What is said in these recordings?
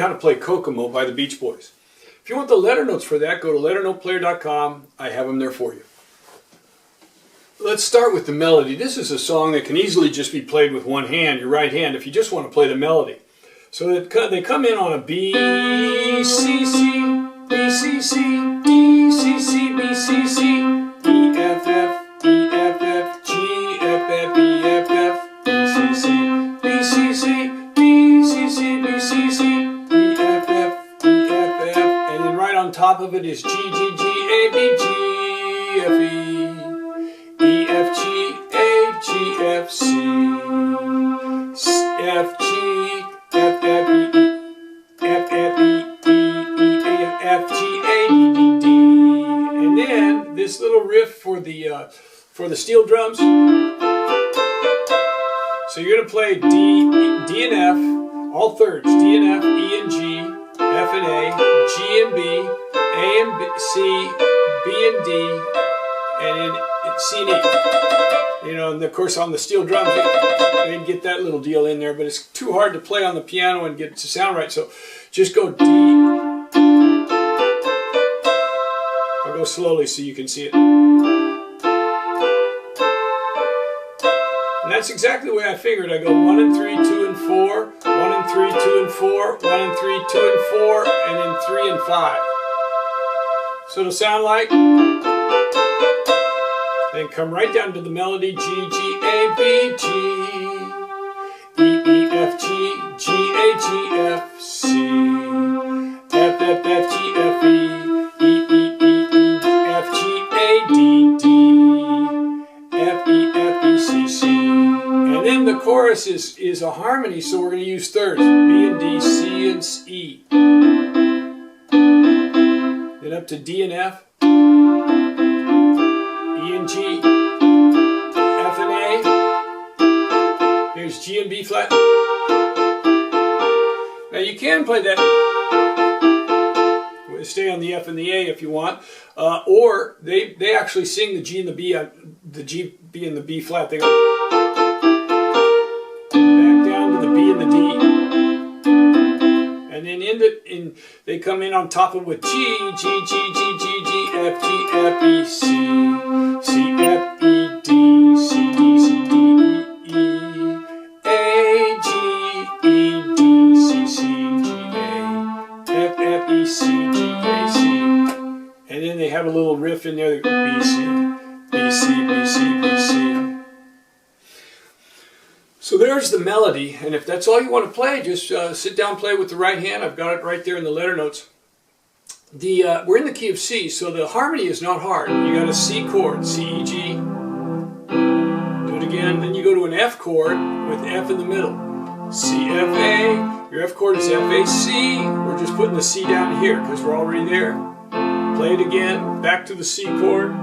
how to play Kokomo by the Beach Boys. If you want the letter notes for that, go to LetterNotePlayer.com. I have them there for you. Let's start with the melody. This is a song that can easily just be played with one hand, your right hand, if you just want to play the melody. So they come in on a B, C, C, B, C, C, D, C, C, B, C, C, E, F, F, E, F, F, G, F, F, E, F, F, B, C, C, B, C, C, B, C, C, B, C, C, E, F, F, E, F, F, and then right on top of it is G, G, G, A, B, G, F, E, E, F, G, A, G, F, C, F, G, F, F, E, F, F, E, E, E, F, G, A, D, D, D. And then this little riff for the steel drums. So you're going to play D and F, all thirds, D and F, E and G, F and A, G and B, A and B, C, B and D, and then C and E. You know, and of course on the steel drums, you get that little deal in there, but it's too hard to play on the piano and get it to sound right. So just go D. I'll go slowly so you can see it. And that's exactly the way I figured. I go 1 and 3, 2 and 4, 1 and 3, 2 and 4, 1 and 3, 2 and 4, and then 3 and 5. So it'll sound like. Then come right down to the melody, G, G, A, B, G, E, E, F, G, G, A, G, F, C, F, F, F, G, F, E, E, E, E, E, F, G, A, D, D, F, E, F, E, C, C. And then the chorus is a harmony, so we're going to use thirds, B and D, C and E. Then up to D and F. E and G, F and A, here's G and B flat. Now you can play that, stay on the F and the A if you want, or they actually sing the G and the B, the G, B and the B flat. They go back down to the B and the D, and then they come in on top of it with G, G, G, G, G, G, F, G, F, E, C. C, F, E, D, C, D, C, D, E, A, G, E, D, C, C, G, A, F, F, E, C, G, A, C. And then they have a little riff in there, B, C, B, C, B, C, B, C. So there's the melody, and if that's all you want to play, just sit down and play with the right hand. I've got it right there in the letter notes. We're in the key of C, so the harmony is not hard. You got a C chord, C, E, G. Do it again. Then you go to an F chord with F in the middle. C, F, A. Your F chord is F, A, C. We're just putting the C down here because we're already there. Play it again. Back to the C chord.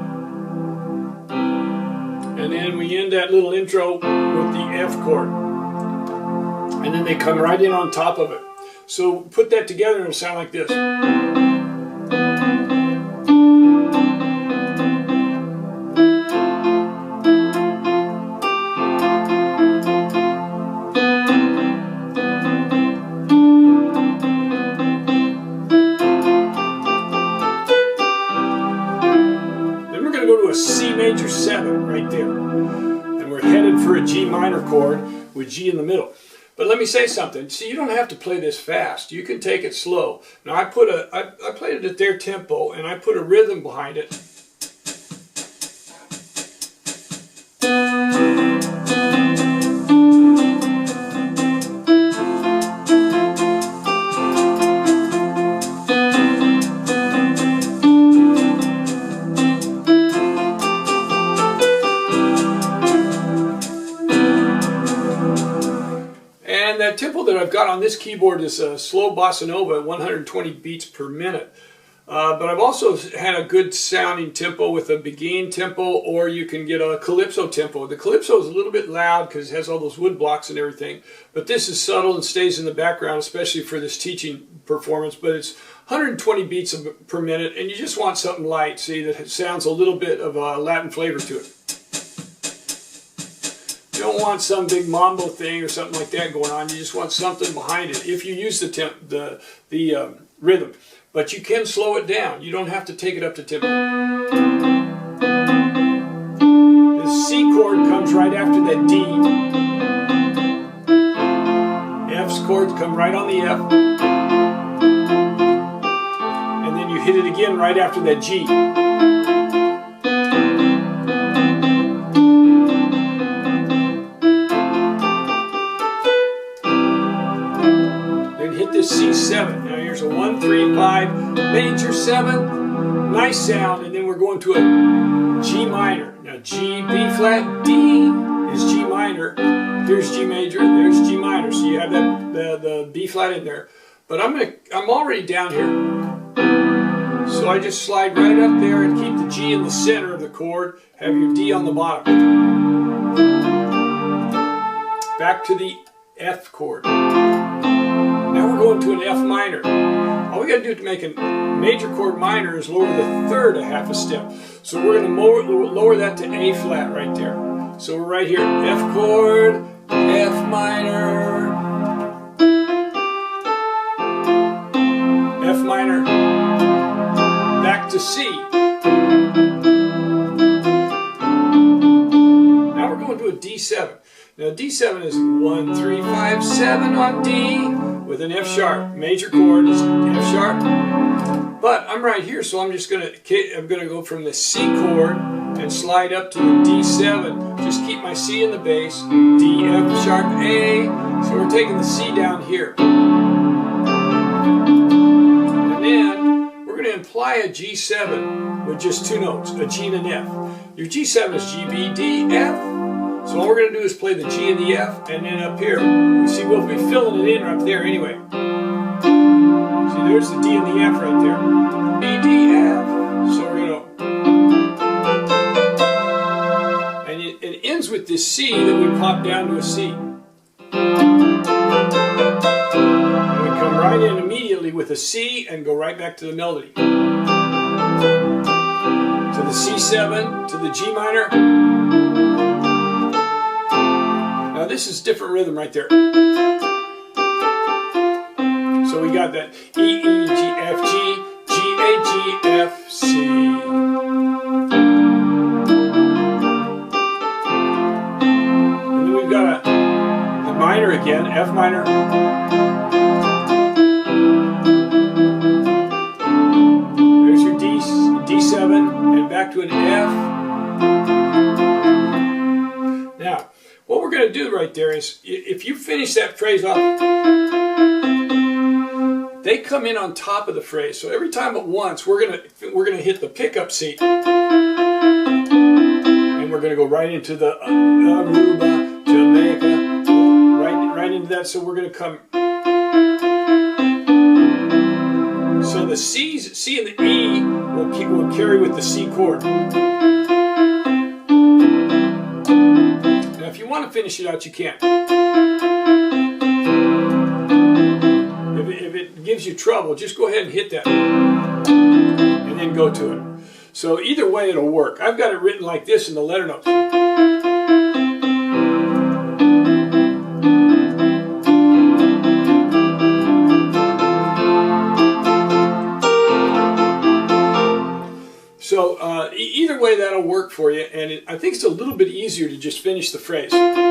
And then we end that little intro with the F chord. And then they come right in on top of it. So put that together and it'll sound like this. Go to a C major 7 right there, and we're headed for a G minor chord with G in the middle. But let me say something. See, you don't have to play this fast. You can take it slow. Now I played it at their tempo, and I put a rhythm behind it. And that tempo that I've got on this keyboard is a slow bossa nova at 120 beats per minute. But I've also had a good sounding tempo with a beguine tempo, or you can get a calypso tempo. The calypso is a little bit loud because it has all those wood blocks and everything, but this is subtle and stays in the background, especially for this teaching performance. But it's 120 beats per minute, and you just want something light, see, that sounds a little bit of a Latin flavor to it. You don't want some big mambo thing or something like that going on. You just want something behind it if you use the rhythm. But you can slow it down. You don't have to take it up to tempo. The C chord comes right after that D. F's chords come right on the F. And then you hit it again right after that G. Then hit this C7. Now here's a 1, 3, 5, major 7. Nice sound. And then we're going to a G minor. Now G, B flat, D is G minor. Here's G major, there's G minor. So you have that the B flat in there. But I'm already down here. So I just slide right up there and keep the G in the center of the chord. Have your D on the bottom. Back to the F chord. Now we're going to an F minor. All we got to do to make a major chord minor is lower the third a half a step. So we're going to lower that to A flat right there. So we're right here, F chord, F minor, F minor, back to C. Now we're going to a D7. Now D7 is 1, 3, 5, 7 on D with an F sharp. Major chord is F sharp. But I'm right here, so I'm gonna go from the C chord and slide up to the D7. Just keep my C in the bass. D, F sharp, A. So we're taking the C down here. And then we're gonna imply a G7 with just two notes, a G and an F. Your G7 is G, B, D, F. So all we're going to do is play the G and the F, and then up here, you see we'll be filling it in up there anyway. See, there's the D and the F right there. B, D, F. So we're going to... And it ends with this C that we pop down to a C. And we come right in immediately with a C and go right back to the melody. To the C7, to the G minor. Now this is different rhythm right there. So we got that E, E, G, F, G, G, A, G, F, C. And then we've got the minor again, F minor. There's your D7 and back to an F. Now, what we're going to do right there is, if you finish that phrase off, they come in on top of the phrase. So every time at once, we're gonna hit the pickup C, and we're going to go right into the Aruba, Jamaica, right into that. So we're going to come. So the C and the E will carry with the C chord. If you want to finish it out, you can. If it gives you trouble, just go ahead and hit that. And then go to it. So either way, it'll work. I've got it written like this in the letter notes. So either way, that'll work for you, and I think it's a little bit easier to just finish the phrase. And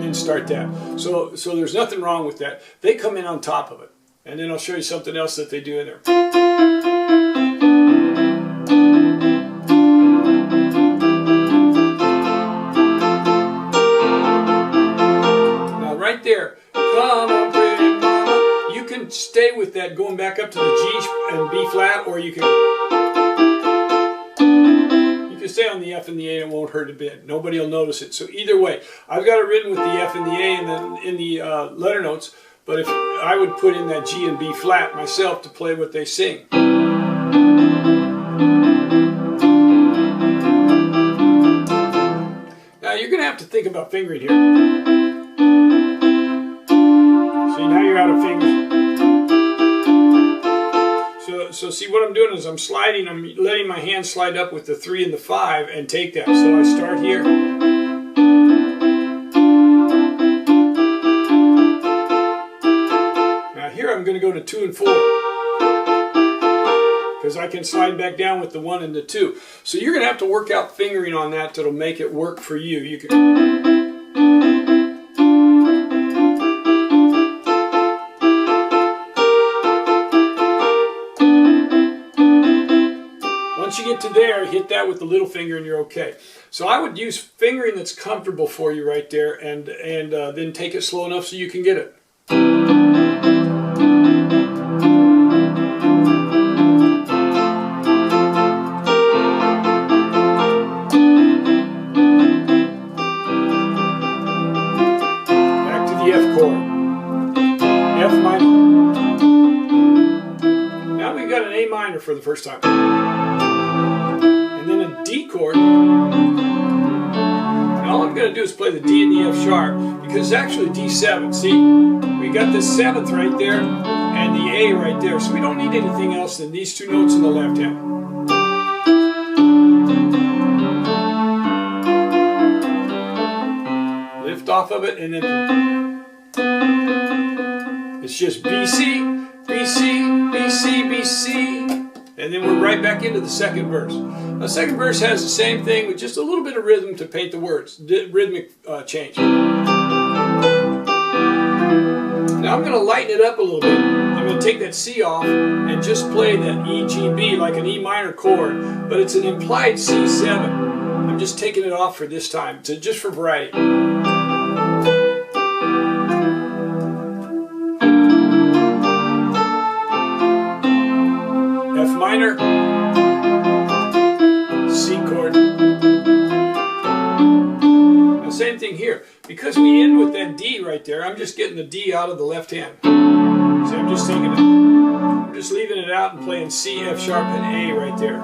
then start that. So there's nothing wrong with that. They come in on top of it. And then I'll show you something else that they do in there. Now right there, come on, pretty mama. You can stay with that going back up to the G and B flat, or you can stay on the F and the A and it won't hurt a bit. Nobody will notice it. So either way, I've got it written with the F and the A in the letter notes, but if I would put in that G and B flat myself to play what they sing. Now you're going to have to think about fingering here. See, now you're out of fingers. So So see what I'm doing is I'm letting my hand slide up with the 3 and the 5 and take that. So I start here. Now here I'm going to go to 2 and 4. Because I can slide back down with the 1 and the 2. So you're going to have to work out fingering on that that'll make it work for you. You can. Once you get to there, hit that with the little finger and you're okay. So I would use fingering that's comfortable for you right there, and then take it slow enough so you can get it. Back to the F chord. F minor. Now we've got an A minor for the first time. And then a D chord. And all I'm going to do is play the D and the F sharp, because it's actually D7. See, we got the 7th right there and the A right there. So we don't need anything else than these 2 notes in the left hand. Lift off of it, and then it's just B, C, B, C, B, C, B, C. And then we're right back into the second verse. The second verse has the same thing with just a little bit of rhythm to paint the words, rhythmic change. Now I'm going to lighten it up a little bit. I'm going to take that C off and just play that E, G, B like an E minor chord, but it's an implied C7. I'm just taking it off for this time, just for variety. F minor, C chord. Now same thing here. Because we end with that D right there, I'm just getting the D out of the left hand. See, I'm just taking it. I'm just leaving it out and playing C, F sharp, and A right there.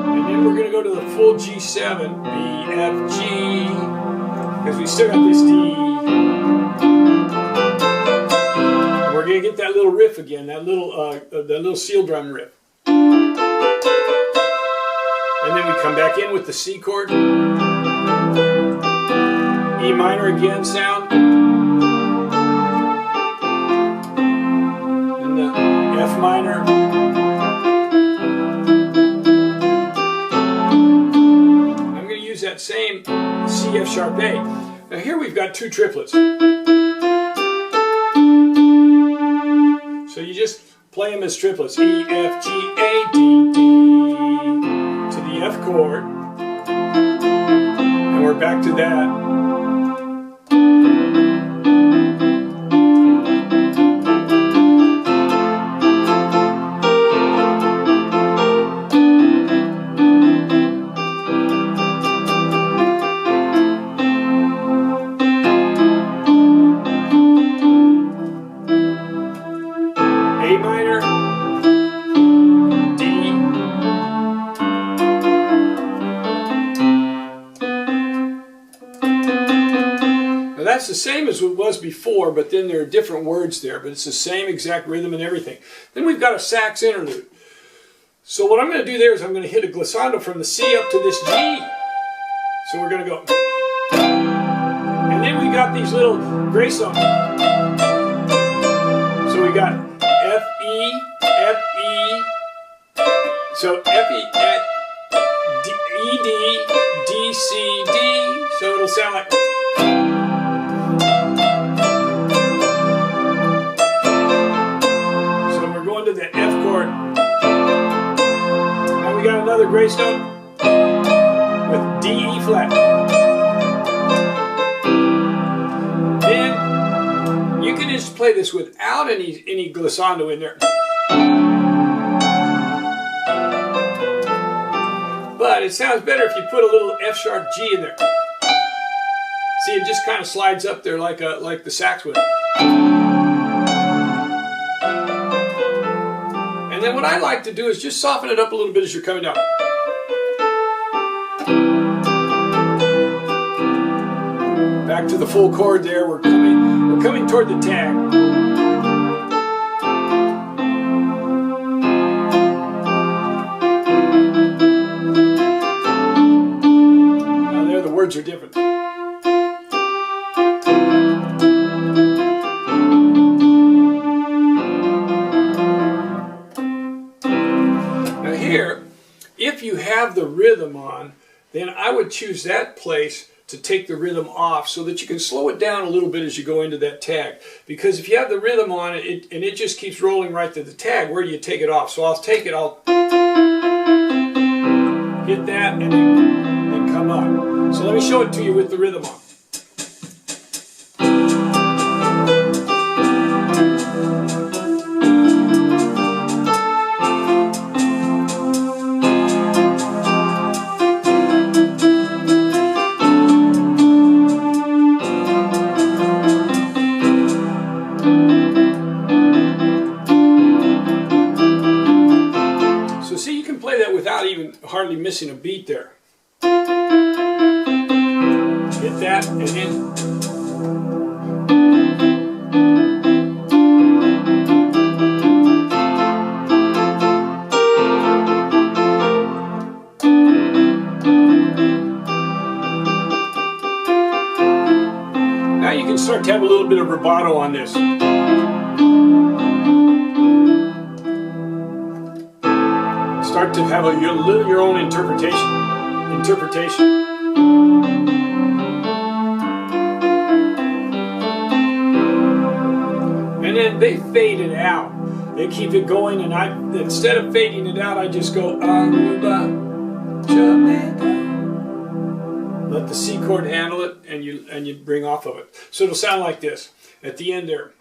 And then we're going to go to the full G7, B, F, G, because we still got this D. We're going to get that little riff again, that little seal drum riff. And then we come back in with the C chord. E minor again sound. And the F minor. I'm going to use that same C, F sharp, A. Now here we've got 2 triplets. So you just play them as triplets. E, F, G, A, D, D to the F chord. And we're back to that. A minor, D, now that's the same as it was before, but then there are different words there, but it's the same exact rhythm and everything. Then we've got a sax interlude. So what I'm going to do there is I'm going to hit a glissando from the C up to this G. So we're going to go. And then we got these little grace notes. So we got F, E, F, E. So F, E, F, D, E, D, D, C, D. So it'll sound like. So we're going to the F chord. Now we got another grace note with D, E flat. Then you can just play this without any glissando in there. But it sounds better if you put a little F sharp G in there. See, it just kind of slides up there like the sax would. And then what I like to do is just soften it up a little bit as you're coming down. Back to the full chord there. We're coming toward the tag. chords are different. Now here, if you have the rhythm on, then I would choose that place to take the rhythm off so that you can slow it down a little bit as you go into that tag. Because if you have the rhythm on it, and it just keeps rolling right to the tag, where do you take it off? So I'll take it, I'll hit that and then come up. So let me show it to you with the rhythm on. So see, you can play that without even hardly missing a beat there. Hit that and then now you can start to have a little bit of rubato on this. Start to have your own interpretation. And then they fade it out. They keep it going, and instead of fading it out, I just go Aruba, Jamaica. Let the C chord handle it, and you bring off of it. So it'll sound like this at the end there.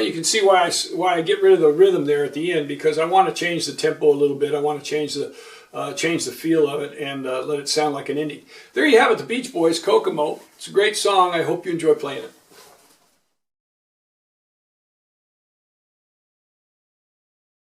You can see why I get rid of the rhythm there at the end, because I want to change the tempo a little bit. I want to change the feel of it and let it sound like an indie. There you have it, the Beach Boys, Kokomo. It's a great song. I hope you enjoy playing it.